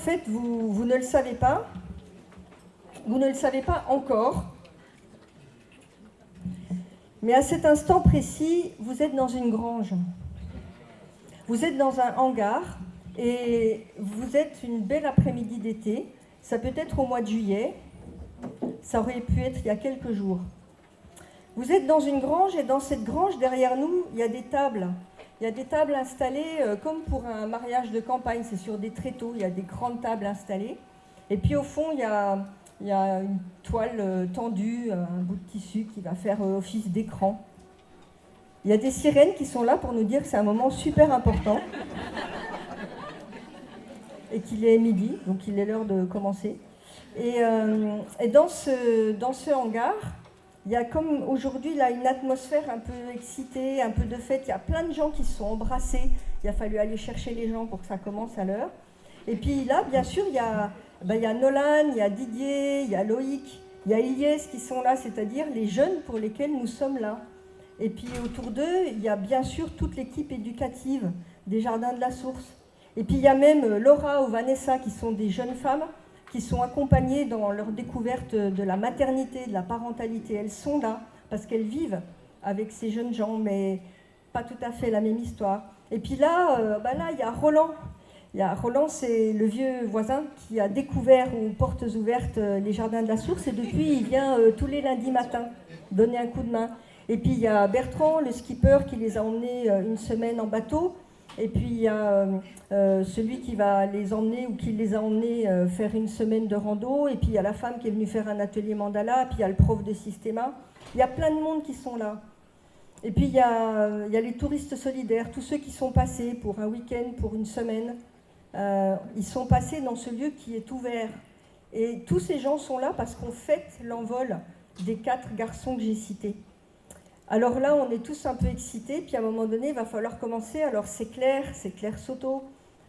fait, vous ne le savez pas. Vous ne le savez pas encore. Mais à cet instant précis, vous êtes dans une grange. Vous êtes dans un hangar et vous êtes une belle après-midi d'été. Ça peut être au mois de juillet. Ça aurait pu être il y a quelques jours. Vous êtes dans une grange et dans cette grange, derrière nous, il y a des tables. Il y a des tables installées comme pour un mariage de campagne, c'est sur des tréteaux, il y a des grandes tables installées. Et puis au fond, il y a une toile tendue, un bout de tissu qui va faire office d'écran. Il y a des sirènes qui sont là pour nous dire que c'est un moment super important et qu'il est midi, donc il est l'heure de commencer. Et dans ce hangar, il y a comme aujourd'hui là, une atmosphère un peu excitée, un peu de fête. Il y a plein de gens qui se sont embrassés. Il a fallu aller chercher les gens pour que ça commence à l'heure. Et puis là, bien sûr, il y a Nolan, il y a Didier, il y a Loïc, il y a Ilyes qui sont là, c'est-à-dire les jeunes pour lesquels nous sommes là. Et puis autour d'eux, il y a bien sûr toute l'équipe éducative des Jardins de la Source. Et puis il y a même Laura ou Vanessa qui sont des jeunes femmes qui sont accompagnées dans leur découverte de la maternité, de la parentalité. Elles sont là parce qu'elles vivent avec ces jeunes gens, mais pas tout à fait la même histoire. Et puis là, il y a Roland. Roland, c'est le vieux voisin qui a découvert aux portes ouvertes les Jardins de la Source et depuis, il vient tous les lundis matins donner un coup de main. Et puis il y a Bertrand, le skipper, qui les a emmenés une semaine en bateau. Et puis il y a celui qui va les emmener ou qui les a emmenés faire une semaine de rando. Et puis il y a la femme qui est venue faire un atelier mandala. Puis il y a le prof de Systéma. Il y a plein de monde qui sont là. Et puis il y a les touristes solidaires, tous ceux qui sont passés pour un week-end, pour une semaine. Ils sont passés dans ce lieu qui est ouvert. Et tous ces gens sont là parce qu'on fête l'envol des 4 garçons que j'ai cités. Alors là, on est tous un peu excités, puis à un moment donné, il va falloir commencer. Alors c'est Claire Soto,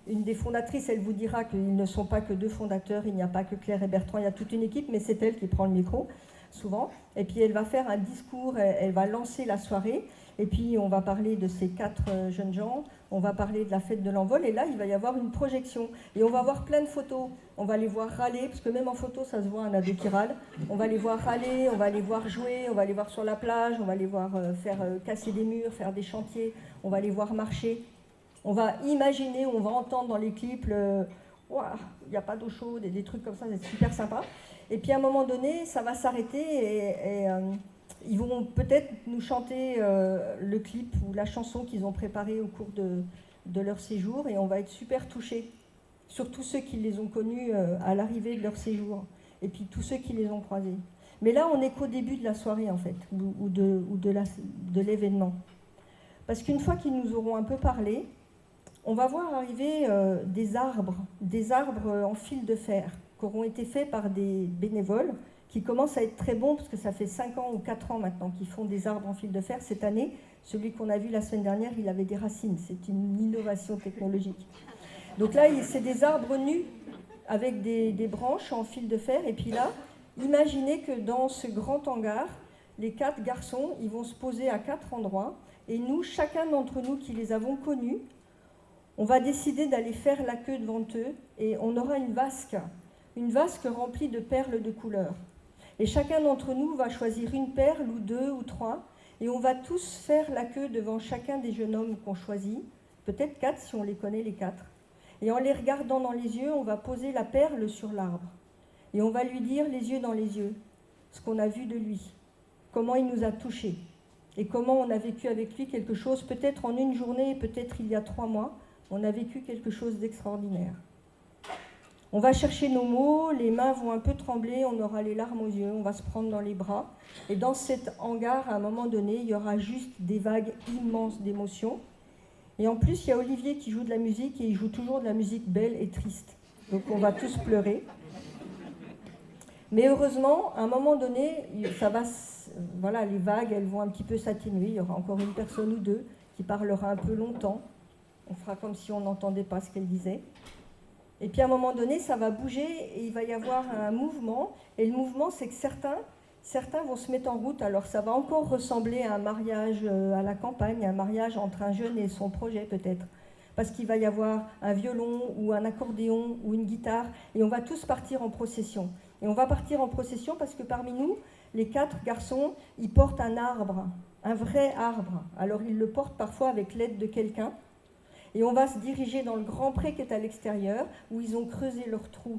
une des fondatrices, elle vous dira qu'ils ne sont pas que 2 fondateurs, il n'y a pas que Claire et Bertrand, il y a toute une équipe, mais c'est elle qui prend le micro, souvent. Et puis elle va faire un discours, elle va lancer la soirée, et puis on va parler de ces 4 jeunes gens, on va parler de la fête de l'envol, et là, il va y avoir une projection. Et on va voir plein de photos, on va les voir râler, parce que même en photo, ça se voit un ado qui râle. On va les voir râler, on va les voir jouer, on va les voir sur la plage, on va les voir faire casser des murs, faire des chantiers, on va les voir marcher. On va imaginer, on va entendre dans les clips il n'y a pas d'eau chaude et des trucs comme ça, c'est super sympa. Et puis à un moment donné, ça va s'arrêter et ils vont peut-être nous chanter le clip ou la chanson qu'ils ont préparée au cours de leur séjour et on va être super touchés, surtout ceux qui les ont connus à l'arrivée de leur séjour et puis tous ceux qui les ont croisés. Mais là, on n'est qu'au début de la soirée en fait, ou de l'événement. Parce qu'une fois qu'ils nous auront un peu parlé, on va voir arriver des arbres en fil de fer qui auront été faits par des bénévoles qui commencent à être très bons parce que ça fait 5 ans ou 4 ans maintenant qu'ils font des arbres en fil de fer. Cette année, celui qu'on a vu la semaine dernière, il avait des racines. C'est une innovation technologique. Donc là, c'est des arbres nus avec des branches en fil de fer. Et puis là, imaginez que dans ce grand hangar, les 4 garçons, ils vont se poser à 4 endroits. Et nous, chacun d'entre nous qui les avons connus, on va décider d'aller faire la queue devant eux et on aura une vasque remplie de perles de couleur. Et chacun d'entre nous va choisir une perle ou 2 ou 3 et on va tous faire la queue devant chacun des jeunes hommes qu'on choisit, peut-être 4 si on les connaît les 4. Et en les regardant dans les yeux, on va poser la perle sur l'arbre et on va lui dire les yeux dans les yeux ce qu'on a vu de lui, comment il nous a touchés et comment on a vécu avec lui quelque chose, peut-être en une journée, peut-être il y a 3 mois, on a vécu quelque chose d'extraordinaire. On va chercher nos mots, les mains vont un peu trembler, on aura les larmes aux yeux, on va se prendre dans les bras. Et dans cet hangar, à un moment donné, il y aura juste des vagues immenses d'émotions. Et en plus, il y a Olivier qui joue de la musique et il joue toujours de la musique belle et triste. Donc on va tous pleurer. Mais heureusement, à un moment donné, les vagues, elles vont un petit peu s'atténuer. Il y aura encore une personne ou 2 qui parlera un peu longtemps. On fera comme si on n'entendait pas ce qu'elle disait. Et puis à un moment donné, ça va bouger et il va y avoir un mouvement. Et le mouvement, c'est que certains vont se mettre en route. Alors ça va encore ressembler à un mariage à la campagne, un mariage entre un jeune et son projet peut-être. parce qu'il va y avoir un violon ou un accordéon ou une guitare, et on va tous partir en procession. Et on va partir en procession parce que parmi nous, les 4 garçons, ils portent un arbre, un vrai arbre. Alors ils le portent parfois avec l'aide de quelqu'un, et on va se diriger dans le grand pré qui est à l'extérieur, où ils ont creusé leur trou.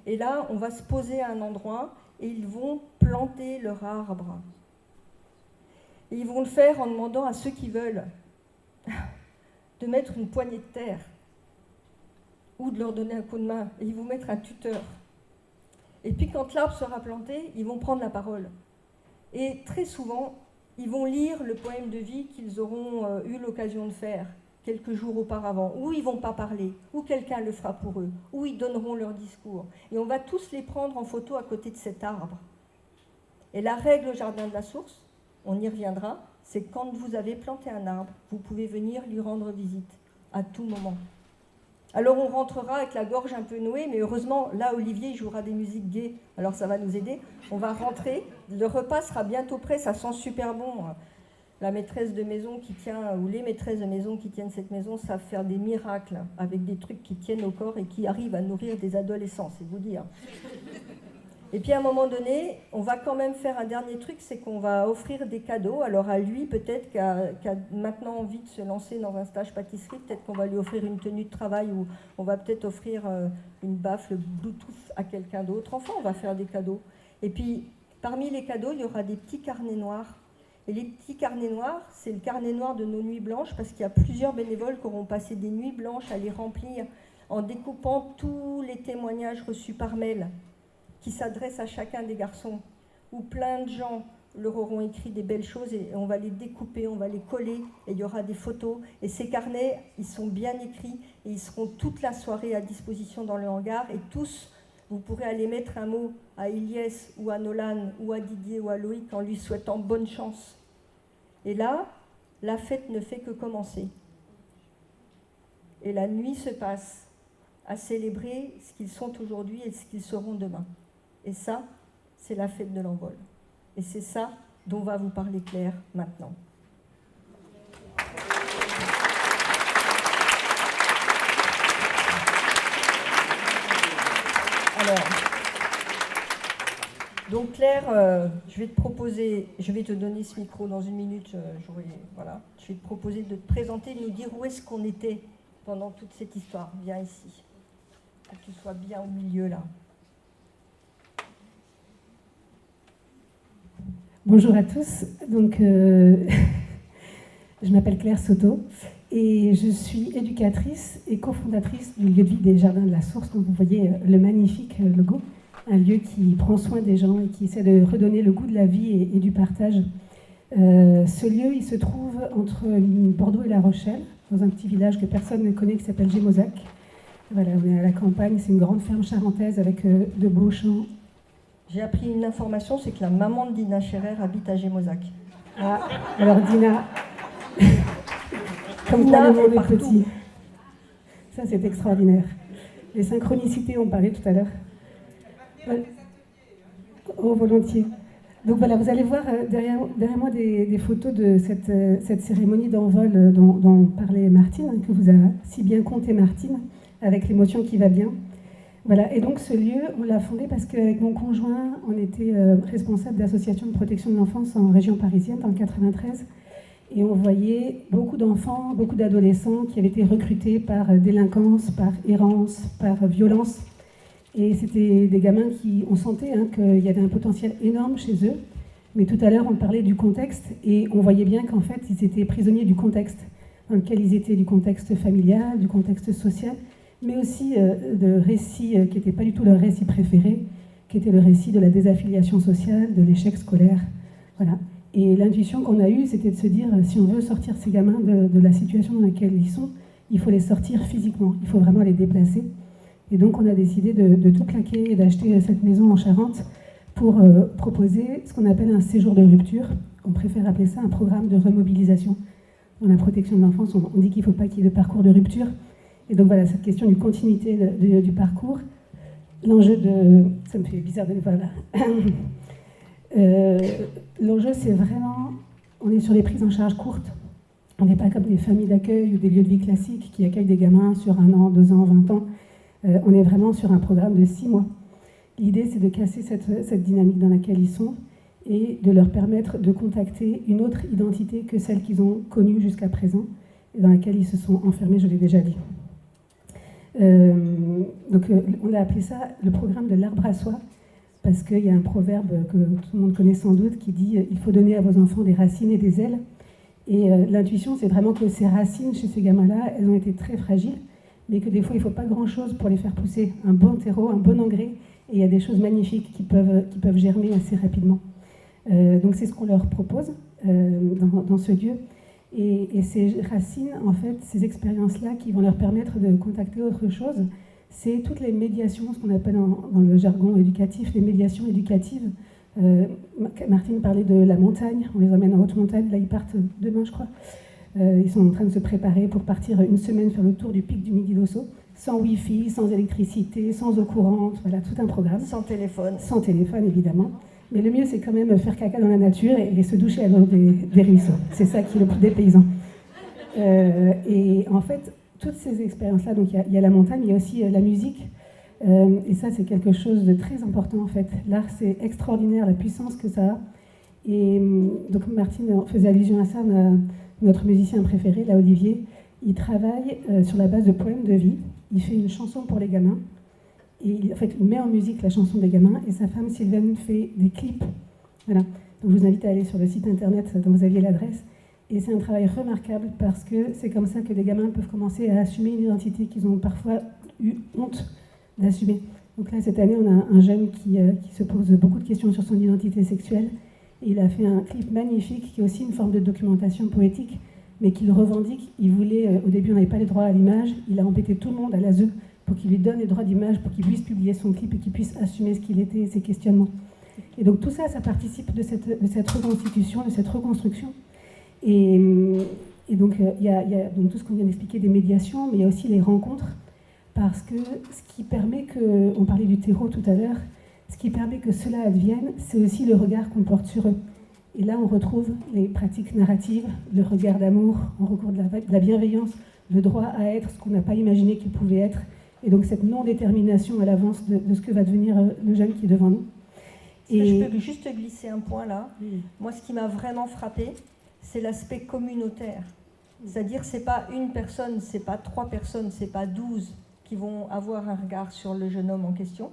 Et là, on va se poser à un endroit, et ils vont planter leur arbre. Et ils vont le faire en demandant à ceux qui veulent de mettre une poignée de terre ou de leur donner un coup de main. Et ils vont mettre un tuteur. Et puis quand l'arbre sera planté, ils vont prendre la parole. Et très souvent, ils vont lire le poème de vie qu'ils auront eu l'occasion de faire quelques jours auparavant, ou ils ne vont pas parler, ou quelqu'un le fera pour eux, ou ils donneront leur discours. Et on va tous les prendre en photo à côté de cet arbre. Et la règle au Jardin de la Source, on y reviendra, c'est quand vous avez planté un arbre, vous pouvez venir lui rendre visite à tout moment. Alors on rentrera avec la gorge un peu nouée, mais heureusement, là, Olivier jouera des musiques gaies, alors ça va nous aider. On va rentrer, le repas sera bientôt prêt, ça sent super bon. La maîtresse de maison qui tient, ou les maîtresses de maison qui tiennent cette maison, savent faire des miracles avec des trucs qui tiennent au corps et qui arrivent à nourrir des adolescents, c'est vous dire. Et puis à un moment donné, on va quand même faire un dernier truc, c'est qu'on va offrir des cadeaux. Alors à lui, peut-être qui a maintenant envie de se lancer dans un stage pâtisserie, peut-être qu'on va lui offrir une tenue de travail ou on va peut-être offrir une baffle Bluetooth à quelqu'un d'autre. Enfin, on va faire des cadeaux. Et puis, parmi les cadeaux, il y aura des petits carnets noirs. Et les petits carnets noirs, c'est le carnet noir de nos nuits blanches, parce qu'il y a plusieurs bénévoles qui auront passé des nuits blanches à les remplir en découpant tous les témoignages reçus par mail qui s'adressent à chacun des garçons, où plein de gens leur auront écrit des belles choses et on va les découper, on va les coller et il y aura des photos. Et ces carnets, ils sont bien écrits et ils seront toute la soirée à disposition dans le hangar et tous, vous pourrez aller mettre un mot à Ilyes ou à Nolan ou à Didier ou à Loïc en lui souhaitant bonne chance. Et là, la fête ne fait que commencer. Et la nuit se passe à célébrer ce qu'ils sont aujourd'hui et ce qu'ils seront demain. Et ça, c'est la fête de l'envol. Et c'est ça dont va vous parler Claire maintenant. Alors, donc Claire, je vais te proposer, je vais te donner ce micro dans une minute, voilà. Je vais te proposer de te présenter, de nous dire où est-ce qu'on était pendant toute cette histoire. Viens ici, que tu sois bien au milieu là. Bonjour à tous, donc je m'appelle Claire Soto et je suis éducatrice et cofondatrice du lieu de vie des Jardins de la Source, dont vous voyez le magnifique logo, un lieu qui prend soin des gens et qui essaie de redonner le goût de la vie et du partage. Ce lieu, il se trouve entre Bordeaux et La Rochelle, dans un petit village que personne ne connaît qui s'appelle Gémozac. Voilà, on est à la campagne, c'est une grande ferme charentaise avec de beaux champs. J'ai appris une information, c'est que la maman de Dina Scherer habite à Gémozac. Ah, alors Dina, comme Dina quoi le monde est partout. petit. Ça, c'est extraordinaire. Les synchronicités, on parlait tout à l'heure. Oh, volontiers. Donc voilà, vous allez voir derrière moi des photos de cette cérémonie d'envol dont parlait Martine, que vous a si bien conté Martine, avec l'émotion qui va bien. Voilà, et donc ce lieu, on l'a fondé parce qu'avec mon conjoint, on était responsable d'associations de protection de l'enfance en région parisienne, dans le 93, et on voyait beaucoup d'enfants, beaucoup d'adolescents qui avaient été recrutés par délinquance, par errance, par violence. Et c'était des gamins qui, on sentait qu'il y avait un potentiel énorme chez eux, mais tout à l'heure on parlait du contexte, et on voyait bien qu'en fait ils étaient prisonniers du contexte dans lequel ils étaient, du contexte familial, du contexte social, mais aussi de récits qui n'étaient pas du tout leur récit préféré, qui était le récit de la désaffiliation sociale, de l'échec scolaire. Voilà. Et l'intuition qu'on a eue, c'était de se dire, si on veut sortir ces gamins de la situation dans laquelle ils sont, il faut les sortir physiquement, il faut vraiment les déplacer. Et donc on a décidé de tout claquer et d'acheter cette maison en Charente pour proposer ce qu'on appelle un séjour de rupture. On préfère appeler ça un programme de remobilisation. Dans la protection de l'enfance, on dit qu'il ne faut pas qu'il y ait de parcours de rupture. Et donc voilà, cette question du continuité du parcours, l'enjeu de... Ça me fait bizarre de le voir là. L'enjeu, c'est vraiment... On est sur des prises en charge courtes. On n'est pas comme des familles d'accueil ou des lieux de vie classiques qui accueillent des gamins sur 1 an, 2 ans, 20 ans. On est vraiment sur un programme de 6 mois. L'idée, c'est de casser cette dynamique dans laquelle ils sont et de leur permettre de contacter une autre identité que celle qu'ils ont connue jusqu'à présent et dans laquelle ils se sont enfermés, je l'ai déjà dit. On a appelé ça le programme de l'arbre à soie, parce qu'il y a un proverbe que tout le monde connaît sans doute qui dit « il faut donner à vos enfants des racines et des ailes ». Et l'intuition, c'est vraiment que ces racines, chez ces gamins-là, elles ont été très fragiles, mais que des fois, il ne faut pas grand-chose pour les faire pousser. Un bon terreau, un bon engrais, et il y a des choses magnifiques qui peuvent germer assez rapidement. Donc c'est ce qu'on leur propose dans ce lieu. Et ces racines, en fait, ces expériences-là qui vont leur permettre de contacter autre chose, c'est toutes les médiations, ce qu'on appelle dans le jargon éducatif, les médiations éducatives. Martine parlait de la montagne, on les emmène en haute montagne, là ils partent demain je crois. Ils sont en train de se préparer pour partir 1 semaine faire le tour du pic du Midi d'Osso, sans wifi, sans électricité, sans eau courante, voilà, tout un programme. Sans téléphone. Sans téléphone évidemment. Mais le mieux c'est quand même faire caca dans la nature et se doucher à l'eau des ruisseaux. C'est ça qui est le plus dépaysant. Et en fait, toutes ces expériences-là, donc il y a la montagne, il y a aussi la musique. Et ça, c'est quelque chose de très important, en fait. L'art, c'est extraordinaire, la puissance que ça a. Et donc, Martine faisait allusion à ça, notre musicien préféré, là, Olivier. Il travaille sur la base de poèmes de vie. Il fait une chanson pour les gamins. Et en fait, il met en musique la chanson des gamins. Et sa femme, Sylvaine, fait des clips. Voilà. Donc, je vous invite à aller sur le site internet dont vous aviez l'adresse. Et c'est un travail remarquable parce que c'est comme ça que les gamins peuvent commencer à assumer une identité qu'ils ont parfois eu honte d'assumer. Donc là, cette année, on a un jeune qui se pose beaucoup de questions sur son identité sexuelle. Et il a fait un clip magnifique qui est aussi une forme de documentation poétique, mais qu'il revendique. Il voulait, au début, on n'avait pas les droits à l'image. Il a embêté tout le monde à l'ASE pour qu'il lui donne les droits d'image, pour qu'il puisse publier son clip et qu'il puisse assumer ce qu'il était et ses questionnements. Et donc tout ça, ça participe de cette reconstitution, de cette reconstruction. Et donc, il y a donc tout ce qu'on vient d'expliquer des médiations, mais il y a aussi les rencontres, parce que ce qui permet que, on parlait du terreau tout à l'heure, ce qui permet que cela advienne, c'est aussi le regard qu'on porte sur eux. Et là, on retrouve les pratiques narratives, le regard d'amour, on recourt de la bienveillance, le droit à être ce qu'on n'a pas imaginé qu'il pouvait être, et donc cette non-détermination à l'avance de ce que va devenir le jeune qui est devant nous. Je peux juste glisser un point là. Moi, ce qui m'a vraiment frappé, c'est l'aspect communautaire. C'est-à-dire, c'est pas une personne, c'est pas 3 personnes, c'est pas 12 qui vont avoir un regard sur le jeune homme en question.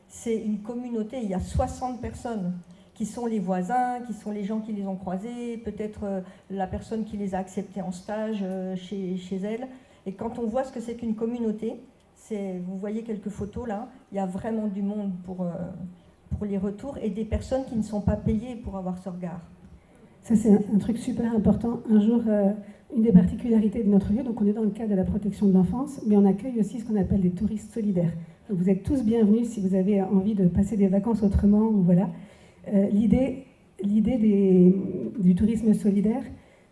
C'est une communauté, il y a 60 personnes qui sont les voisins, qui sont les gens qui les ont croisés, peut-être la personne qui les a acceptés en stage chez elle. Et quand on voit ce que c'est qu'une communauté, vous voyez quelques photos là, il y a vraiment du monde pour les retours et des personnes qui ne sont pas payées pour avoir ce regard. Ça, c'est un truc super important. Un jour, une des particularités de notre lieu, donc on est dans le cadre de la protection de l'enfance, mais on accueille aussi ce qu'on appelle des touristes solidaires. Donc vous êtes tous bienvenus si vous avez envie de passer des vacances autrement. Ou voilà. L'idée du tourisme solidaire,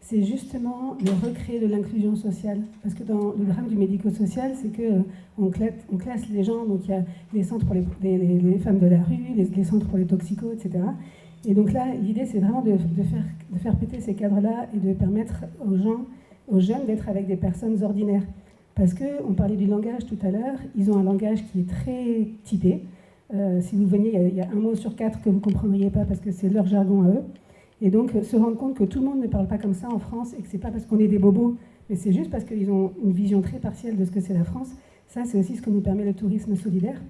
c'est justement de recréer de l'inclusion sociale. Parce que dans le drame du médico-social, c'est qu'on classe les gens, donc il y a les centres pour les femmes de la rue, les centres pour les toxicos, etc. Et donc là, l'idée, c'est vraiment de faire péter ces cadres-là et de permettre aux jeunes d'être avec des personnes ordinaires. Parce qu'on parlait du langage tout à l'heure, ils ont un langage qui est très typé. Si vous veniez, il y a un mot sur 4 que vous ne comprendriez pas parce que c'est leur jargon à eux. Et donc, se rendre compte que tout le monde ne parle pas comme ça en France et que ce n'est pas parce qu'on est des bobos, mais c'est juste parce qu'ils ont une vision très partielle de ce que c'est la France. Ça, c'est aussi ce que nous permet le tourisme solidaire.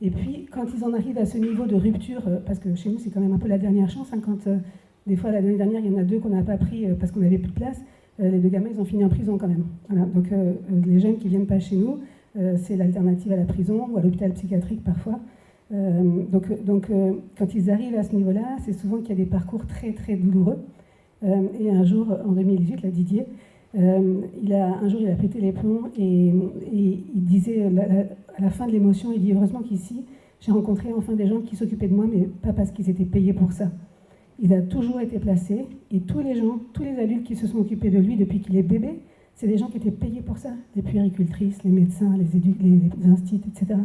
Et puis, quand ils en arrivent à ce niveau de rupture, parce que chez nous, c'est quand même un peu la dernière chance, hein, quand des fois, l'année dernière, il y en a 2 qu'on n'a pas pris parce qu'on n'avait plus de place, les 2 gamins, ils ont fini en prison quand même. Voilà. Donc, les jeunes qui ne viennent pas chez nous, c'est l'alternative à la prison ou à l'hôpital psychiatrique parfois. Donc, quand ils arrivent à ce niveau-là, c'est souvent qu'il y a des parcours très, très douloureux. Et un jour, en 2018, là, Didier, un jour, il a pété les plombs et il disait, à la fin de l'émotion, il dit « Heureusement qu'ici, j'ai rencontré enfin des gens qui s'occupaient de moi, mais pas parce qu'ils étaient payés pour ça. » Il a toujours été placé et tous les adultes qui se sont occupés de lui depuis qu'il est bébé, c'est des gens qui étaient payés pour ça. Les puéricultrices, les médecins, les instituts, etc.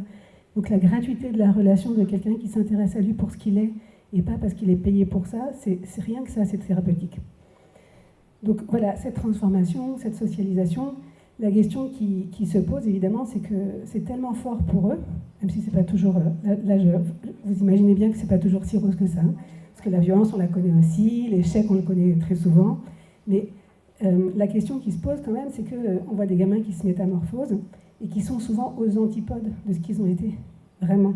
Donc la gratuité de la relation de quelqu'un qui s'intéresse à lui pour ce qu'il est et pas parce qu'il est payé pour ça, c'est rien que ça, c'est thérapeutique. Donc voilà, cette transformation, cette socialisation, la question qui se pose évidemment, c'est que c'est tellement fort pour eux, même si c'est pas toujours, vous imaginez bien que c'est pas toujours si rose que ça, hein, parce que la violence on la connaît aussi, l'échec on le connaît très souvent, mais la question qui se pose quand même, c'est qu'on voit des gamins qui se métamorphosent et qui sont souvent aux antipodes de ce qu'ils ont été, vraiment.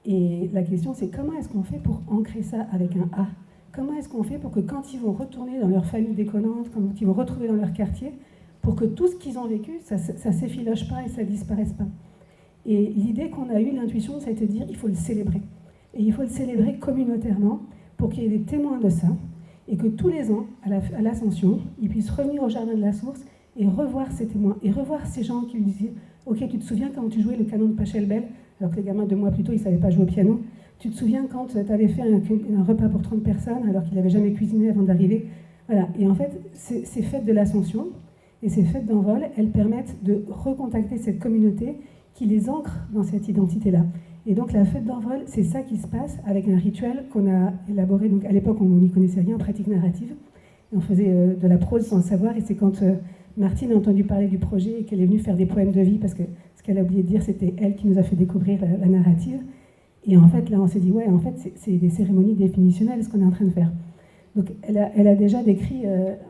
Et la question c'est comment est-ce qu'on fait pour ancrer ça avec un A ? Comment est-ce qu'on fait pour que quand ils vont retourner dans leur famille déconnante, quand ils vont retrouver dans leur quartier, pour que tout ce qu'ils ont vécu, ça ne s'effiloche pas et ça ne disparaisse pas. Et l'idée qu'on a eue, l'intuition, ça a été de dire il faut le célébrer. Et il faut le célébrer communautairement pour qu'il y ait des témoins de ça, et que tous les ans, à l'Ascension, ils puissent revenir au Jardin de la Source et revoir ces témoins, et revoir ces gens qui lui disaient « Ok, tu te souviens quand tu jouais le canon de Pachelbel, alors que les gamins 2 mois plus tôt, ils ne savaient pas jouer au piano. Tu te souviens quand tu avais fait un repas pour 30 personnes, alors qu'il n'avait jamais cuisiné avant d'arriver. » Voilà. Et en fait, ces fêtes de l'Ascension et ces fêtes d'envol, elles permettent de recontacter cette communauté qui les ancre dans cette identité-là. Et donc la fête d'envol, c'est ça qui se passe avec un rituel qu'on a élaboré. Donc à l'époque, on n'y connaissait rien en pratique narrative. Et on faisait de la prose sans le savoir. Et c'est quand Martine a entendu parler du projet et qu'elle est venue faire des poèmes de vie, parce que ce qu'elle a oublié de dire, c'était elle qui nous a fait découvrir la narrative. Et en fait, là, on s'est dit, ouais, en fait, c'est des cérémonies définitionnelles, ce qu'on est en train de faire. Donc elle a déjà décrit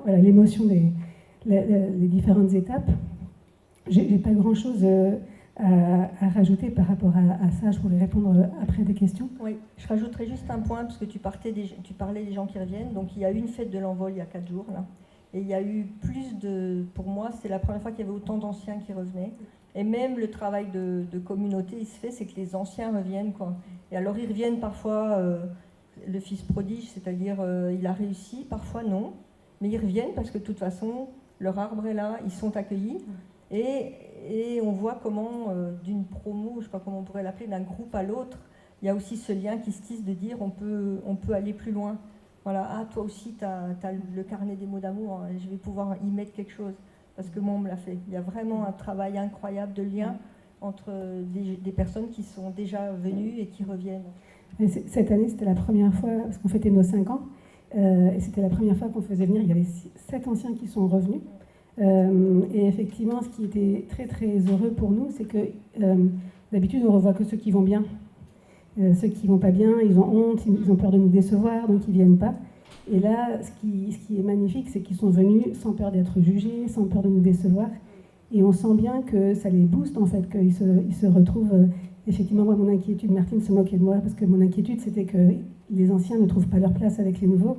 voilà, l'émotion les différentes étapes. J'ai pas grand-chose à rajouter par rapport à ça. Je pourrais répondre après des questions. Oui, je rajouterais juste un point, parce que tu parlais des gens qui reviennent. Donc il y a eu une fête de l'envol il y a 4 jours, là. Et il y a eu pour moi, c'est la première fois qu'il y avait autant d'anciens qui revenaient. Et même le travail de communauté, il se fait, c'est que les anciens reviennent, quoi. Et alors ils reviennent parfois, le fils prodige, c'est-à-dire il a réussi, parfois non. Mais ils reviennent parce que de toute façon, leur arbre est là, ils sont accueillis. Et on voit comment, d'une promo, je ne sais pas comment on pourrait l'appeler, d'un groupe à l'autre, il y a aussi ce lien qui se tisse de dire on peut aller plus loin. Voilà, ah, toi aussi, tu as le carnet des mots d'amour, hein, je vais pouvoir y mettre quelque chose, parce que moi, on me l'a fait. Il y a vraiment un travail incroyable de lien entre des personnes qui sont déjà venues et qui reviennent. Et cette année, c'était la première fois, parce qu'on fêtait nos 5 ans, et c'était la première fois qu'on faisait venir, il y avait 7 anciens qui sont revenus. Et effectivement, ce qui était très très heureux pour nous, c'est que d'habitude, on ne revoit que ceux qui vont bien. Ceux qui ne vont pas bien, ils ont honte, ils ont peur de nous décevoir, donc ils ne viennent pas. Et là, ce qui est magnifique, c'est qu'ils sont venus sans peur d'être jugés, sans peur de nous décevoir. Et on sent bien que ça les booste, en fait, qu'ils se retrouvent. Effectivement, moi, mon inquiétude, Martine se moquait de moi, parce que mon inquiétude, c'était que les anciens ne trouvent pas leur place avec les nouveaux.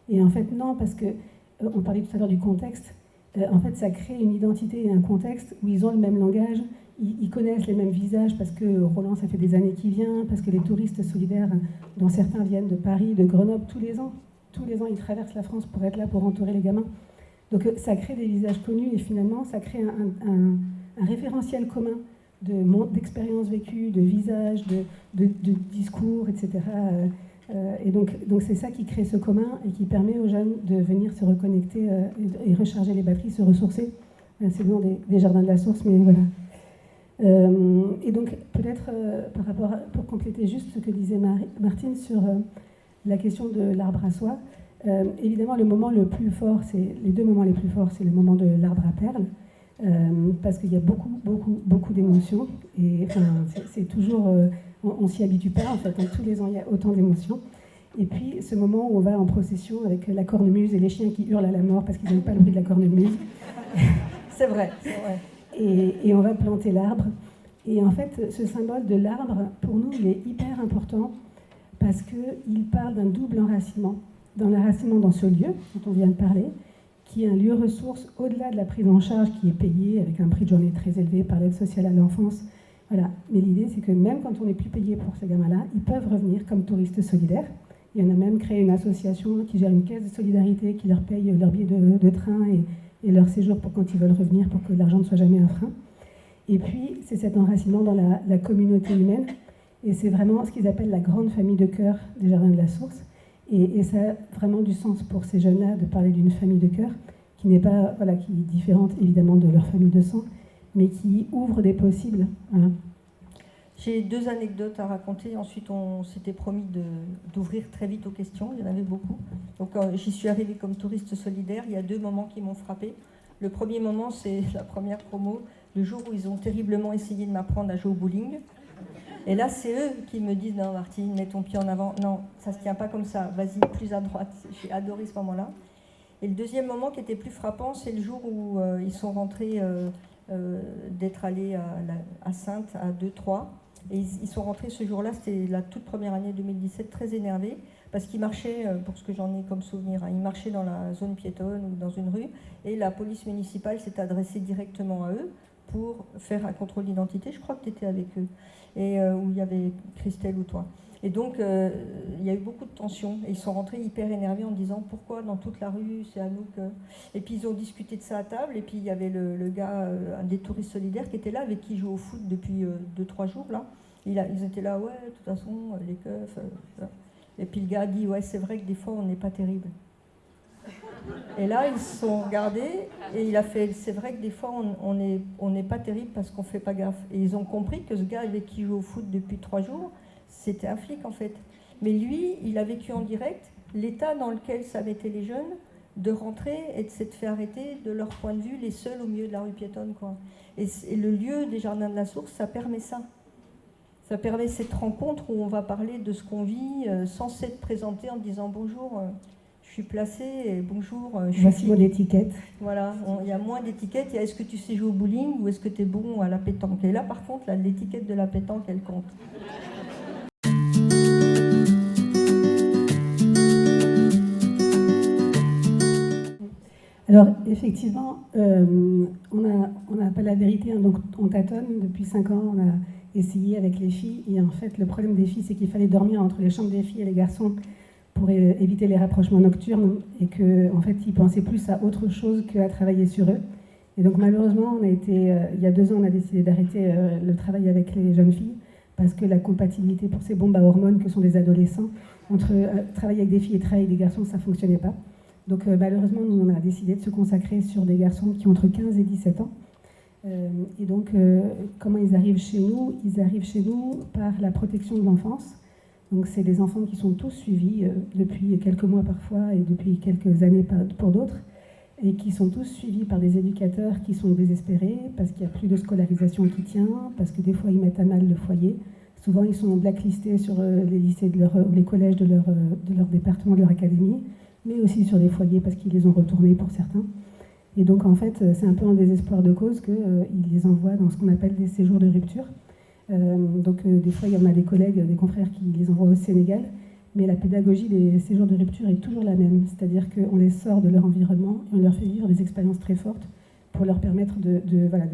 Et en fait, non, parce qu'on parlait tout à l'heure du contexte. En fait, ça crée une identité et un contexte où ils ont le même langage, ils connaissent les mêmes visages, parce que Roland, ça fait des années qu'il vient, parce que les touristes solidaires, dont certains viennent de Paris, de Grenoble, tous les ans, ils traversent la France pour être là, pour entourer les gamins. Donc ça crée des visages connus, et finalement, ça crée un référentiel commun d'expériences vécues, de visages, de discours, etc. Et donc c'est ça qui crée ce commun et qui permet aux jeunes de venir se reconnecter et recharger les batteries, se ressourcer. C'est le nom des Jardins de la Source, mais voilà. Et donc peut-être par rapport pour compléter juste ce que disait Martine sur la question de l'arbre à soie, évidemment le moment le plus fort, les 2 moments les plus forts, c'est le moment de l'arbre à perles, parce qu'il y a beaucoup d'émotions, et enfin, c'est toujours, on s'y habitue pas en fait, donc, tous les ans il y a autant d'émotions. Et puis ce moment où on va en procession avec la cornemuse et les chiens qui hurlent à la mort parce qu'ils n'aiment pas le bruit de la cornemuse. C'est vrai. Et on va planter l'arbre. Et en fait, ce symbole de l'arbre, pour nous, il est hyper important parce qu'il parle d'un double enracinement. D'un enracinement dans ce lieu dont on vient de parler, qui est un lieu ressource au-delà de la prise en charge qui est payée avec un prix de journée très élevé par l'aide sociale à l'enfance. Voilà. Mais l'idée, c'est que même quand on n'est plus payé pour ces gamins-là, ils peuvent revenir comme touristes solidaires. Il y en a même créé une association qui gère une caisse de solidarité qui leur paye leur billet de train et leur séjour pour quand ils veulent revenir, pour que l'argent ne soit jamais un frein. Et puis, c'est cet enracinement dans la communauté humaine. Et c'est vraiment ce qu'ils appellent la grande famille de cœur des Jardins de la Source. Et ça a vraiment du sens pour ces jeunes-là de parler d'une famille de cœur qui n'est pas, voilà, qui est différente évidemment de leur famille de sang, mais qui ouvre des possibles. Voilà. J'ai 2 anecdotes à raconter. Ensuite, on s'était promis d'ouvrir très vite aux questions. Il y en avait beaucoup. Donc, j'y suis arrivée comme touriste solidaire. Il y a 2 moments qui m'ont frappée. Le premier moment, c'est la première promo, le jour où ils ont terriblement essayé de m'apprendre à jouer au bowling. Et là, c'est eux qui me disent « Non, Martine, mets ton pied en avant. Non, ça ne se tient pas comme ça. Vas-y, plus à droite. » J'ai adoré ce moment-là. Et le deuxième moment qui était plus frappant, c'est le jour où ils sont rentrés d'être allés à Saintes, à 2-3. Et ils sont rentrés ce jour-là, c'était la toute première année 2017, très énervés, parce qu'ils marchaient, pour ce que j'en ai comme souvenir, ils marchaient dans la zone piétonne ou dans une rue, et la police municipale s'est adressée directement à eux pour faire un contrôle d'identité. Je crois que tu étais avec eux, et où il y avait Christelle ou toi. Et donc, il y a eu beaucoup de tensions, et ils sont rentrés hyper énervés en disant « Pourquoi dans toute la rue, c'est à nous que… » Et puis ils ont discuté de ça à table, et puis il y avait le gars, un des touristes solidaires qui était là, avec qui il joue au foot depuis 2-3 jours, là. Ils étaient là, ouais, de toute façon, les keufs. Et puis le gars a dit, ouais, c'est vrai que des fois, on n'est pas terrible. Et là, ils se sont regardés et il a fait, c'est vrai que des fois, on n'est pas terrible parce qu'on ne fait pas gaffe. Et ils ont compris que ce gars avec qui il joue au foot depuis 3 jours, c'était un flic, en fait. Mais lui, il a vécu en direct l'état dans lequel ça mettait les jeunes de rentrer et de s'être fait arrêter, de leur point de vue, les seuls au milieu de la rue piétonne, quoi. Et le lieu des Jardins de la Source, ça permet ça. Ça permet cette rencontre où on va parler de ce qu'on vit sans s'être présenté en disant bonjour, je suis placé et bonjour, je suis. Voici mon étiquette. Voilà, il y a moins d'étiquettes. Il y a est-ce que tu sais jouer au bowling ou est-ce que tu es bon à la pétanque. Et là, par contre, l'étiquette de la pétanque, elle compte. Alors, effectivement, on n'a pas la vérité, hein, donc on tâtonne. Depuis 5 ans, on a essayé avec les filles. Et en fait, le problème des filles, c'est qu'il fallait dormir entre les chambres des filles et les garçons pour éviter les rapprochements nocturnes. Et qu'en fait, ils pensaient plus à autre chose qu'à travailler sur eux. Et donc, malheureusement, il y a 2 ans, on a décidé d'arrêter le travail avec les jeunes filles parce que la compatibilité pour ces bombes à hormones que sont des adolescents, entre travailler avec des filles et travailler avec des garçons, ça ne fonctionnait pas. Donc malheureusement, nous, on a décidé de se consacrer sur des garçons qui ont entre 15 et 17 ans. Et donc, comment ils arrivent chez nous? Ils arrivent chez nous par la protection de l'enfance. Donc, c'est des enfants qui sont tous suivis depuis quelques mois parfois et depuis quelques années pour d'autres, et qui sont tous suivis par des éducateurs qui sont désespérés parce qu'il n'y a plus de scolarisation qui tient, parce que des fois, ils mettent à mal le foyer. Souvent, ils sont blacklistés sur les lycées ou les collèges de leur département, de leur académie, mais aussi sur des foyers parce qu'ils les ont retournés pour certains. Et donc, en fait, c'est un peu en désespoir de cause qu'ils les envoient dans ce qu'on appelle des séjours de rupture. Des fois, il y en a des collègues, des confrères qui les envoient au Sénégal, mais la pédagogie des séjours de rupture est toujours la même, c'est-à-dire qu'on les sort de leur environnement et on leur fait vivre des expériences très fortes pour leur permettre de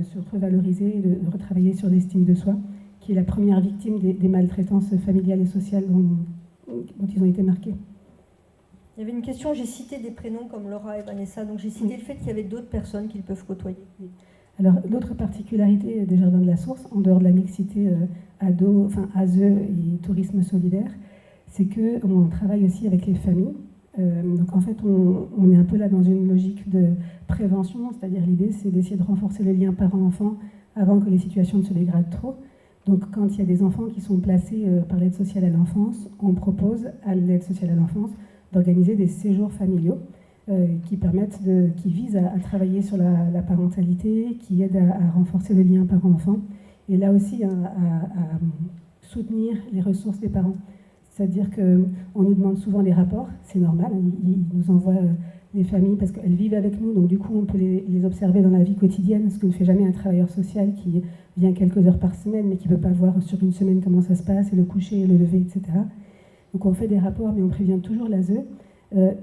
se revaloriser et de retravailler sur l'estime de soi, qui est la première victime des maltraitances familiales et sociales dont ils ont été marqués. Il y avait une question, j'ai cité des prénoms comme Laura et Vanessa, donc j'ai cité le fait qu'il y avait d'autres personnes qu'ils peuvent côtoyer. Alors, l'autre particularité des Jardins de la Source, en dehors de la mixité ado, ASE et tourisme solidaire, c'est qu'on travaille aussi avec les familles. Donc en fait, on est un peu là dans une logique de prévention, c'est-à-dire l'idée c'est d'essayer de renforcer le lien parent-enfant avant que les situations ne se dégradent trop. Donc quand il y a des enfants qui sont placés par l'aide sociale à l'enfance, on propose à l'aide sociale à l'enfance d'organiser des séjours familiaux qui visent à travailler sur la parentalité, qui aident à renforcer le lien parent-enfant, et là aussi à soutenir les ressources des parents. C'est-à-dire qu'on nous demande souvent des rapports, c'est normal, ils nous envoient des familles parce qu'elles vivent avec nous, donc du coup on peut les observer dans la vie quotidienne, ce que ne fait jamais un travailleur social qui vient quelques heures par semaine, mais qui ne peut pas voir sur une semaine comment ça se passe, et le coucher, et le lever, etc. Donc on fait des rapports, mais on prévient toujours l'ASE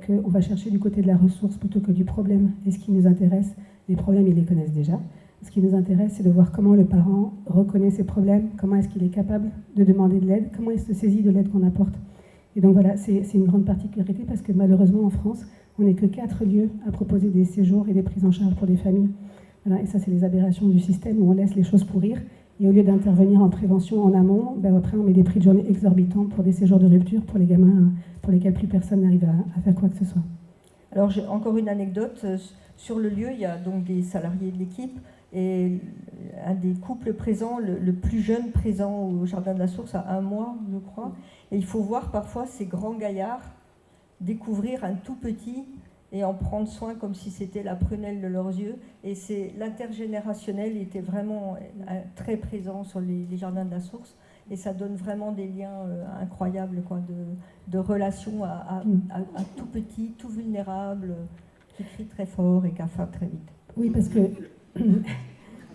qu'on va chercher du côté de la ressource plutôt que du problème. Et ce qui nous intéresse, les problèmes, ils les connaissent déjà. Ce qui nous intéresse, c'est de voir comment le parent reconnaît ses problèmes, comment est-ce qu'il est capable de demander de l'aide, comment il se saisit de l'aide qu'on apporte. Et donc voilà, c'est une grande particularité parce que malheureusement en France, on n'est que 4 lieux à proposer des séjours et des prises en charge pour des familles. Voilà, et ça, c'est les aberrations du système où on laisse les choses pourrir. Et au lieu d'intervenir en prévention en amont, après on met des prix de journée exorbitants pour des séjours de rupture pour les gamins pour lesquels plus personne n'arrive à faire quoi que ce soit. Alors j'ai encore une anecdote. Sur le lieu, il y a donc des salariés de l'équipe. Et un des couples présents, le plus jeune présent au Jardin de la Source, a 1 mois, je crois. Et il faut voir parfois ces grands gaillards découvrir un tout petit et en prendre soin comme si c'était la prunelle de leurs yeux. Et c'est l'intergénérationnel était vraiment très présent sur les Jardins de la Source. Et ça donne vraiment des liens incroyables, quoi, de relations à tout petit, tout vulnérable, qui crie très fort et qui a faim très vite. Oui, parce que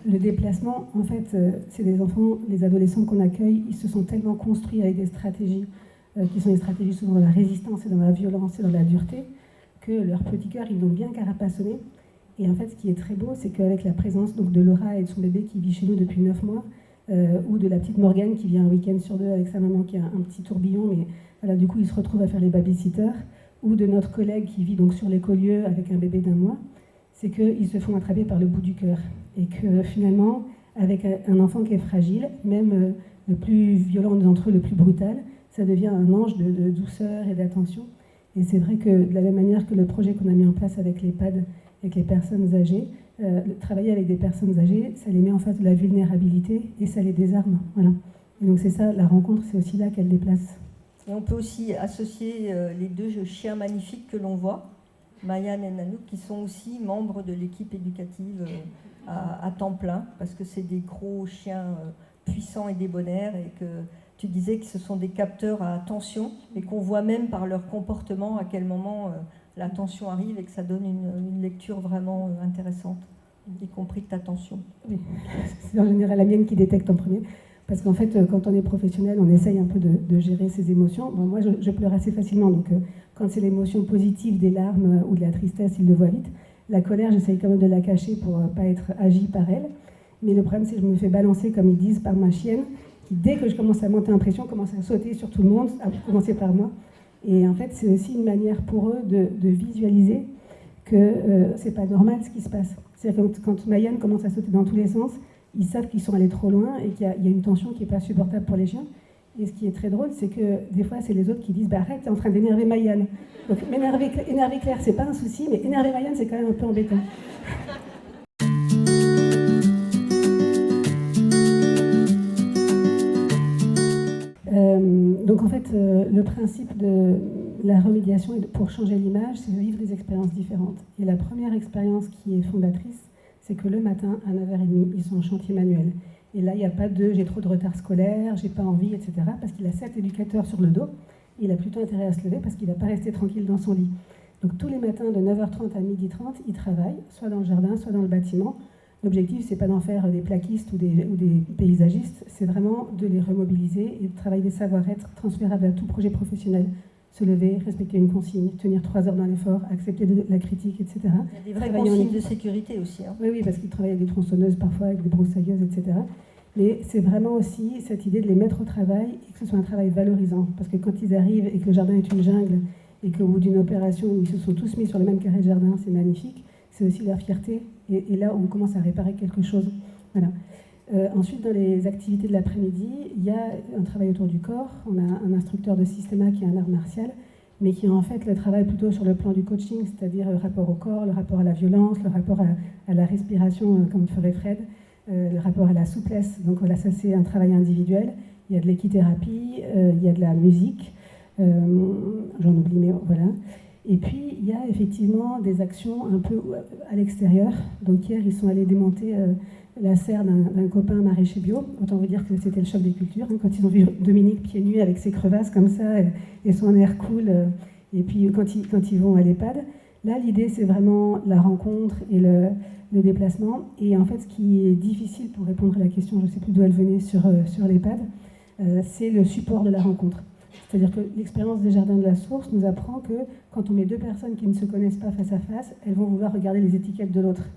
le déplacement, en fait, c'est des enfants, les adolescents qu'on accueille, ils se sont tellement construits avec des stratégies qui sont des stratégies souvent dans la résistance et dans la violence et dans la dureté, que leur petit cœur, ils l'ont bien carapassonné. Et en fait, ce qui est très beau, c'est qu'avec la présence donc, de Laura et de son bébé qui vit chez nous depuis 9 mois, ou de la petite Morgane qui vient un week-end sur 2 avec sa maman qui a un petit tourbillon, mais voilà, du coup, il se retrouve à faire les babysitters, ou de notre collègue qui vit donc sur l'écolieu avec un bébé d'1 mois, c'est qu'ils se font attraper par le bout du cœur. Et que finalement, avec un enfant qui est fragile, même le plus violent d'entre eux, le plus brutal, ça devient un ange de douceur et d'attention. Et c'est vrai que de la même manière que le projet qu'on a mis en place avec l'EHPAD, avec les personnes âgées, travailler avec des personnes âgées, ça les met en face de la vulnérabilité et ça les désarme. Voilà. Et donc c'est ça, la rencontre, c'est aussi là qu'elle déplace. Et on peut aussi associer les 2 chiens magnifiques que l'on voit, Mayan et Nanook, qui sont aussi membres de l'équipe éducative à temps plein, parce que c'est des gros chiens puissants et débonnaires, et que tu disais que ce sont des capteurs à attention, et qu'on voit même par leur comportement à quel moment l'attention arrive, et que ça donne une lecture vraiment intéressante, y compris de ta tension. Oui, c'est en général la mienne qui détecte en premier. Parce qu'en fait, quand on est professionnel, on essaye un peu de gérer ses émotions. Bon, moi, je pleure assez facilement, donc quand c'est l'émotion positive, des larmes ou de la tristesse, il le voit vite. La colère, j'essaye quand même de la cacher pour ne pas être agie par elle. Mais le problème, c'est que je me fais balancer, comme ils disent, par ma chienne, qui, dès que je commence à monter en pression, commence à sauter sur tout le monde, à commencer par moi. Et en fait, c'est aussi une manière pour eux de visualiser que c'est pas normal ce qui se passe. C'est-à-dire que quand Mayan commence à sauter dans tous les sens, ils savent qu'ils sont allés trop loin et qu'il y a une tension qui n'est pas supportable pour les chiens. Et ce qui est très drôle, c'est que des fois, c'est les autres qui disent bah, arrête, t'es en train d'énerver Mayan. Donc énerver Claire, c'est pas un souci, mais énerver Mayan, c'est quand même un peu embêtant. Donc en fait, le principe de la remédiation pour changer l'image, c'est de vivre des expériences différentes. Et la première expérience qui est fondatrice, c'est que le matin, à 9h30, ils sont en chantier manuel. Et là, il n'y a pas de « j'ai trop de retard scolaire, j'ai pas envie », etc. Parce qu'il a 7 éducateurs sur le dos. Il a plutôt intérêt à se lever parce qu'il ne va pas rester tranquille dans son lit. Donc tous les matins, de 9h30 à 12h30, il travaille, soit dans le jardin, soit dans le bâtiment. L'objectif, c'est pas d'en faire des plaquistes ou des paysagistes, c'est vraiment de les remobiliser et de travailler des savoir-être transférables à tout projet professionnel. Se lever, respecter une consigne, tenir 3 heures dans l'effort, accepter la critique, etc. Il y a des vraies consignes de sécurité aussi. Hein. Oui, parce qu'ils travaillent avec des tronçonneuses parfois, avec des broussailleuses, etc. Mais c'est vraiment aussi cette idée de les mettre au travail et que ce soit un travail valorisant. Parce que quand ils arrivent et que le jardin est une jungle et qu'au bout d'une opération où ils se sont tous mis sur le même carré de jardin, c'est magnifique, c'est aussi leur fierté. Et là, on commence à réparer quelque chose. Voilà. Ensuite, dans les activités de l'après-midi, il y a un travail autour du corps. On a un instructeur de Systema qui est un art martial, mais qui en fait le travail plutôt sur le plan du coaching, c'est-à-dire le rapport au corps, le rapport à la violence, le rapport à la respiration, comme ferait Fred, le rapport à la souplesse. Donc voilà, ça c'est un travail individuel. Il y a de l'équithérapie, il y a de la musique, j'en oublie, mais voilà. Et puis, il y a effectivement des actions un peu à l'extérieur. Donc hier, ils sont allés démonter la serre d'un copain maraîcher bio. Autant vous dire que c'était le choc des cultures. Hein, quand ils ont vu Dominique pieds nus avec ses crevasses comme ça et son air cool. Et puis quand ils vont à l'EHPAD, là, l'idée, c'est vraiment la rencontre et le déplacement. Et en fait, ce qui est difficile pour répondre à la question, je ne sais plus d'où elle venait sur l'EHPAD, c'est le support de la rencontre. C'est-à-dire que l'expérience des Jardins de la Source nous apprend que quand on met 2 personnes qui ne se connaissent pas face à face, elles vont vouloir regarder les étiquettes de l'autre.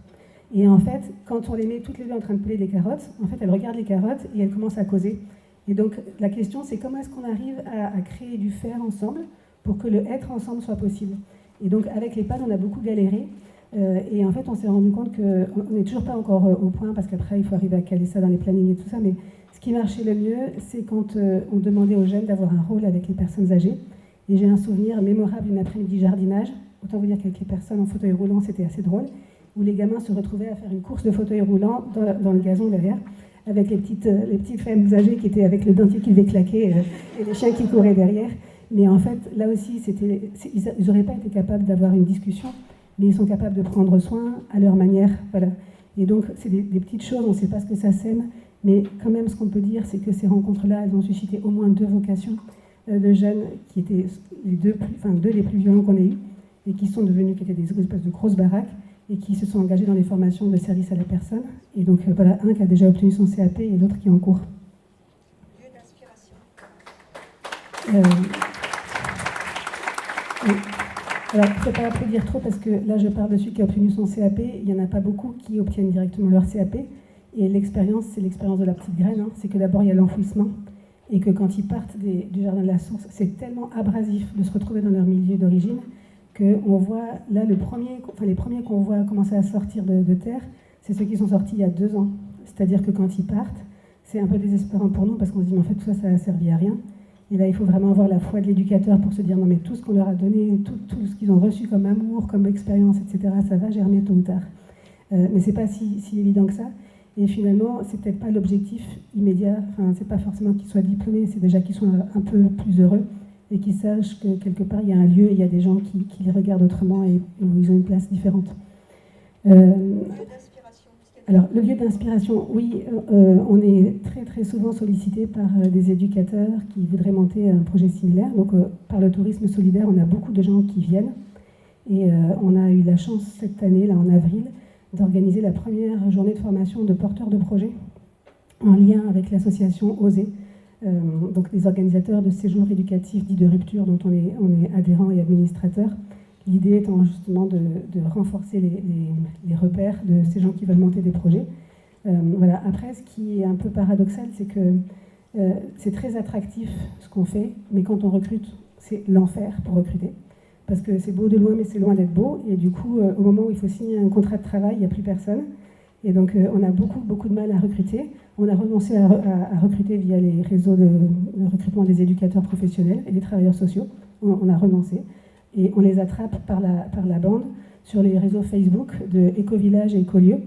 Et en fait, quand on les met toutes les 2 en train de peler des carottes, en fait, elles regardent les carottes et elles commencent à causer. Et donc, la question, c'est comment est-ce qu'on arrive à créer du faire ensemble pour que le être ensemble soit possible. Et donc, avec les l'EHPAD, on a beaucoup galéré. Et en fait, on s'est rendu compte qu'on n'est toujours pas encore au point, parce qu'après, il faut arriver à caler ça dans les plannings et tout ça, mais ce qui marchait le mieux, c'est quand on demandait aux jeunes d'avoir un rôle avec les personnes âgées. Et j'ai un souvenir mémorable d'une après-midi jardinage. Autant vous dire qu'avec les personnes en fauteuil roulant, c'était assez drôle. où les gamins se retrouvaient à faire une course de fauteuil roulant dans le gazon derrière, avec les petites femmes âgées qui étaient avec le dentier qui devait claquer et les chiens qui couraient derrière. Mais en fait, là aussi, ils n'auraient pas été capables d'avoir une discussion, mais ils sont capables de prendre soin à leur manière. Voilà. Et donc, c'est des petites choses, on ne sait pas ce que ça sème, mais quand même, ce qu'on peut dire, c'est que ces rencontres-là, elles ont suscité au moins 2 vocations de jeunes qui étaient deux des plus violents qu'on ait eus, et qui étaient des espèces de grosses baraques, et qui se sont engagés dans les formations de service à la personne. Et donc, voilà, un qui a déjà obtenu son CAP et l'autre qui est en cours. Lieu d'inspiration. Alors, il ne faut pas applaudir trop parce que là, je parle de celui qui a obtenu son CAP. Il n'y en a pas beaucoup qui obtiennent directement leur CAP. Et l'expérience, c'est l'expérience de la petite graine. Hein. C'est que d'abord, il y a l'enfouissement. Et que quand ils partent du jardin de la source, c'est tellement abrasif de se retrouver dans leur milieu d'origine qu'on voit, là, les premiers qu'on voit commencer à sortir de terre, c'est ceux qui sont sortis il y a 2 ans. C'est-à-dire que quand ils partent, c'est un peu désespérant pour nous parce qu'on se dit, mais en fait, tout ça, ça n'a servi à rien. Et là, il faut vraiment avoir la foi de l'éducateur pour se dire, non, mais tout ce qu'on leur a donné, tout ce qu'ils ont reçu comme amour, comme expérience, etc., ça va germer tôt ou tard. Mais c'est pas si évident que ça. Et finalement, c'est peut-être pas l'objectif immédiat. Enfin, c'est pas forcément qu'ils soient diplômés, c'est déjà qu'ils soient un peu plus heureux et qu'ils sachent que quelque part, il y a un lieu et il y a des gens qui les regardent autrement et où ils ont une place différente. Alors, le lieu d'inspiration, oui, on est très très souvent sollicité par des éducateurs qui voudraient monter un projet similaire. Donc, par le tourisme solidaire, on a beaucoup de gens qui viennent. Et on a eu la chance cette année, là en avril, d'organiser la première journée de formation de porteurs de projets en lien avec l'association OSER, donc les organisateurs de séjours éducatifs dits de rupture dont on est adhérent et administrateur. L'idée étant justement de renforcer les repères de ces gens qui veulent monter des projets. Voilà. Après, ce qui est un peu paradoxal, c'est que c'est très attractif ce qu'on fait, mais quand on recrute, c'est l'enfer pour recruter. Parce que c'est beau de loin, mais c'est loin d'être beau. Et du coup, au moment où il faut signer un contrat de travail, il n'y a plus personne. Et donc, on a beaucoup de mal à recruter. On a renoncé à recruter via les réseaux de recrutement des éducateurs professionnels et des travailleurs sociaux. On a renoncé. Et on les attrape par la bande sur les réseaux Facebook de Écovillage et Écolieu,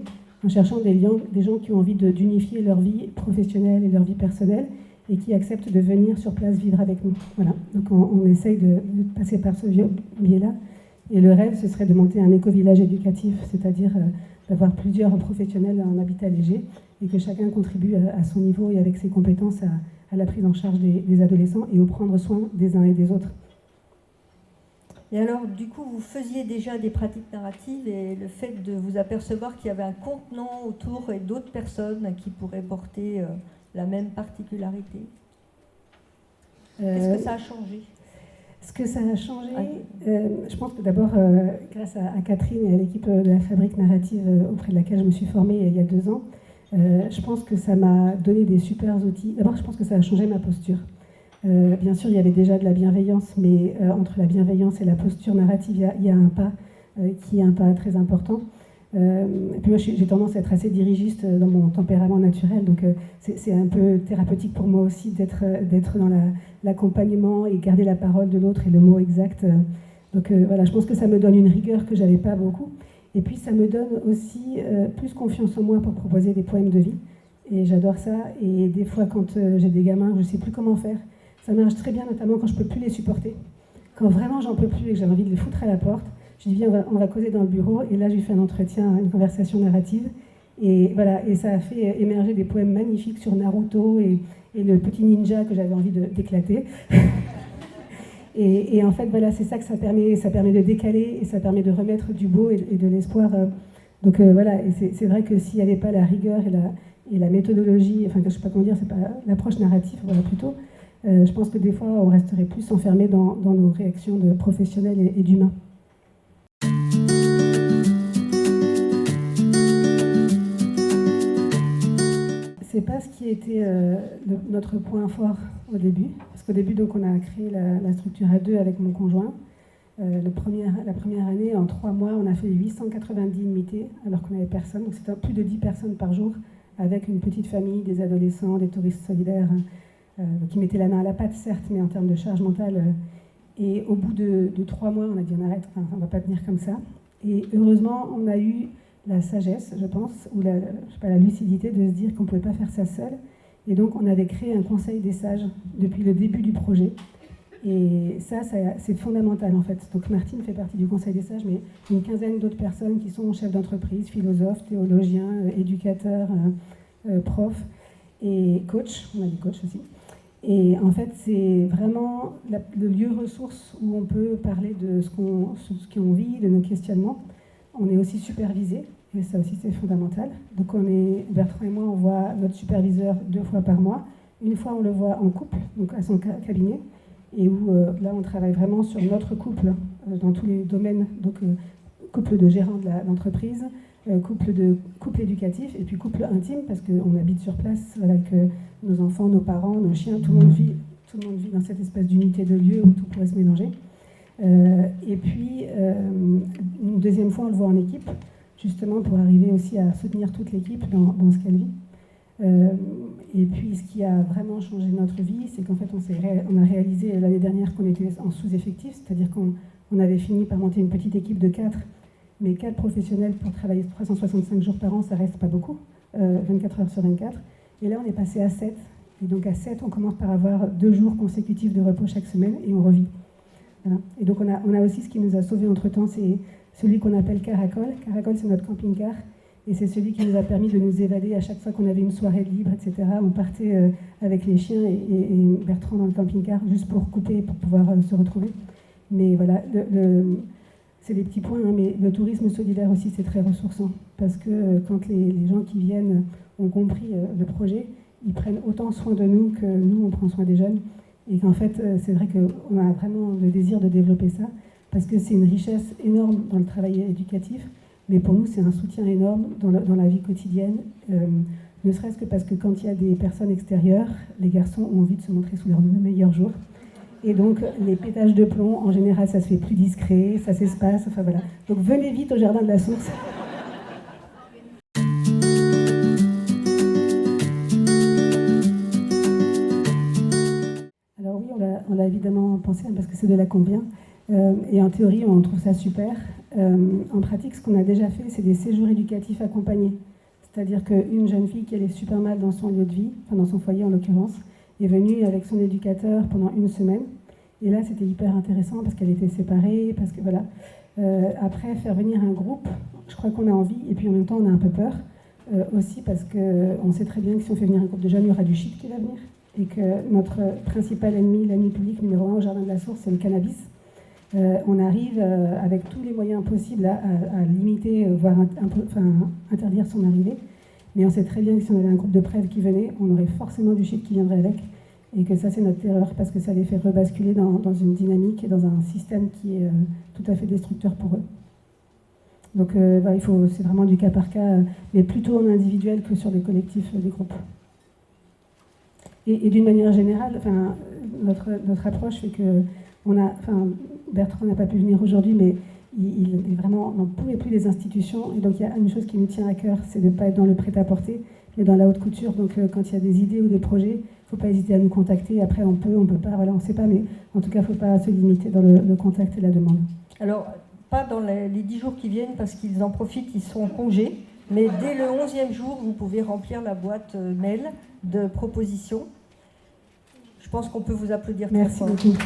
en cherchant des gens qui ont envie d'unifier leur vie professionnelle et leur vie personnelle et qui acceptent de venir sur place vivre avec nous. Voilà. Donc on essaye de passer par ce biais-là. Et le rêve, ce serait de monter un écovillage éducatif, c'est-à-dire d'avoir plusieurs professionnels en habitat léger et que chacun contribue à son niveau et avec ses compétences à la prise en charge des adolescents et au prendre soin des uns et des autres. Et alors, du coup, vous faisiez déjà des pratiques narratives et le fait de vous apercevoir qu'il y avait un contenant autour et d'autres personnes qui pourraient porter la même particularité. Qu'est-ce que ça a changé ? Ce que ça a changé, je pense que d'abord, grâce à Catherine et à l'équipe de la Fabrique Narrative auprès de laquelle je me suis formée il y a 2 ans, je pense que ça m'a donné des super outils. D'abord, je pense que ça a changé ma posture. Bien sûr, il y avait déjà de la bienveillance, mais entre la bienveillance et la posture narrative, il y a un pas qui est un pas très important. Et puis moi, j'ai tendance à être assez dirigiste dans mon tempérament naturel, donc c'est un peu thérapeutique pour moi aussi d'être dans l'accompagnement et garder la parole de l'autre et le mot exact. Donc voilà, je pense que ça me donne une rigueur que j'avais pas beaucoup. Et puis ça me donne aussi plus confiance en moi pour proposer des poèmes de vie. Et j'adore ça. Et des fois, quand j'ai des gamins, je ne sais plus comment faire. Ça marche très bien, notamment quand je ne peux plus les supporter. Quand vraiment j'en peux plus et que j'ai envie de les foutre à la porte, je dis viens, on va causer dans le bureau. Et là, je lui fais un entretien, une conversation narrative. Et voilà, et ça a fait émerger des poèmes magnifiques sur Naruto et le petit ninja que j'avais envie d'éclater. et en fait, voilà, c'est ça que ça permet de décaler et ça permet de remettre du beau et de l'espoir. Donc voilà, et c'est vrai que s'il n'y avait pas la rigueur et la méthodologie, enfin, je ne sais pas comment dire, c'est pas l'approche narrative, voilà, plutôt, je pense que des fois, on resterait plus enfermé dans nos réactions de professionnels et d'humains. C'est pas ce qui était notre point fort au début, parce qu'au début, donc, on a créé la structure à 2 avec mon conjoint. La première année, en 3 mois, on a fait 890 nuitées, alors qu'on n'avait personne. Donc c'était plus de 10 personnes par jour, avec une petite famille, des adolescents, des touristes solidaires, qui mettaient la main à la pâte, certes, mais en termes de charge mentale. Et au bout de 3 mois, on a dit on arrête, on ne va pas tenir comme ça. Et heureusement, on a eu la sagesse, je pense, ou la lucidité de se dire qu'on ne pouvait pas faire ça seul. Et donc, on avait créé un conseil des sages depuis le début du projet. Et ça c'est fondamental, en fait. Donc, Martine fait partie du conseil des sages, mais une quinzaine d'autres personnes qui sont chefs d'entreprise, philosophes, théologiens, éducateurs, profs et coachs. On a des coachs aussi. Et en fait, c'est vraiment le lieu ressource où on peut parler de ce qu'on vit, de nos questionnements. On est aussi supervisé, et ça aussi c'est fondamental. Donc Bertrand et moi, on voit notre superviseur 2 fois par mois. Une fois, on le voit en couple, donc à son cabinet, et où là, on travaille vraiment sur notre couple dans tous les domaines. Donc couple de gérants de l'entreprise, couple éducatif, et puis couple intime, parce qu'on habite sur place avec nos enfants, nos parents, nos chiens, tout le monde vit dans cette espèce d'unité de lieu où tout pourrait se mélanger. Et puis, une deuxième fois, on le voit en équipe, justement pour arriver aussi à soutenir toute l'équipe dans ce qu'elle vit. Et puis, ce qui a vraiment changé notre vie, c'est qu'en fait, on a réalisé l'année dernière qu'on était en sous-effectif, c'est-à-dire qu'on avait fini par monter une petite équipe de 4, mais 4 professionnels pour travailler 365 jours par an, ça reste pas beaucoup, 24 heures sur 24. Et là, on est passé à 7. Et donc, à 7, on commence par avoir 2 jours consécutifs de repos chaque semaine et on revit. Voilà. Et donc, on a aussi ce qui nous a sauvés entre-temps, c'est celui qu'on appelle Caracol. Caracol, c'est notre camping-car. Et c'est celui qui nous a permis de nous évader à chaque fois qu'on avait une soirée libre, etc. On partait avec les chiens et Bertrand dans le camping-car juste pour couper, pour pouvoir se retrouver. Mais voilà, c'est des petits points, hein, mais le tourisme solidaire aussi, c'est très ressourçant. Parce que quand les gens qui viennent ont compris le projet, ils prennent autant soin de nous que nous, on prend soin des jeunes. Et qu'en fait, c'est vrai qu'on a vraiment le désir de développer ça, parce que c'est une richesse énorme dans le travail éducatif, mais pour nous, c'est un soutien énorme dans la vie quotidienne, ne serait-ce que parce que quand il y a des personnes extérieures, les garçons ont envie de se montrer sous leur meilleur jour. Et donc, les pétages de plomb, en général, ça se fait plus discret, ça s'espace, enfin voilà. Donc, venez vite au Jardin de la Source. Alors oui, on l'a évidemment pensé, parce que c'est de là qu'on vient. Et en théorie, on trouve ça super. En pratique, ce qu'on a déjà fait, c'est des séjours éducatifs accompagnés. C'est-à-dire qu'une jeune fille qui allait super mal dans son lieu de vie, enfin dans son foyer en l'occurrence, est venue avec son éducateur pendant 1 semaine. Et là, c'était hyper intéressant parce qu'elle était séparée, parce que voilà. Après, faire venir un groupe, je crois qu'on a envie, et puis en même temps, on a un peu peur. Aussi parce qu'on sait très bien que si on fait venir un groupe de jeunes, il y aura du shit qui va venir. Et que notre principal ennemi, l'ennemi public numéro 1 au Jardin de la Source, c'est le cannabis. On arrive avec tous les moyens possibles à limiter, voire interdire son arrivée. Mais on sait très bien que si on avait un groupe de prêves qui venait, on aurait forcément du shit qui viendrait avec. Et que ça, c'est notre terreur, parce que ça les fait rebasculer dans une dynamique et dans un système qui est tout à fait destructeur pour eux. Donc c'est vraiment du cas par cas, mais plutôt en individuel que sur les collectifs des groupes. Et d'une manière générale, notre approche fait que Bertrand n'a pas pu venir aujourd'hui, mais il est vraiment, on n'en pouvait plus des institutions. Et donc il y a une chose qui nous tient à cœur, c'est de ne pas être dans le prêt-à-porter, mais dans la haute couture. Donc quand il y a des idées ou des projets, il ne faut pas hésiter à nous contacter. Après, on peut pas, voilà, on ne sait pas, mais en tout cas, il ne faut pas se limiter dans le contact et la demande. Alors, pas dans les 10 jours qui viennent, parce qu'ils en profitent, ils sont en congé, mais dès le 11e jour, vous pouvez remplir la boîte mail de propositions. Je pense qu'on peut vous applaudir très fort. Merci beaucoup.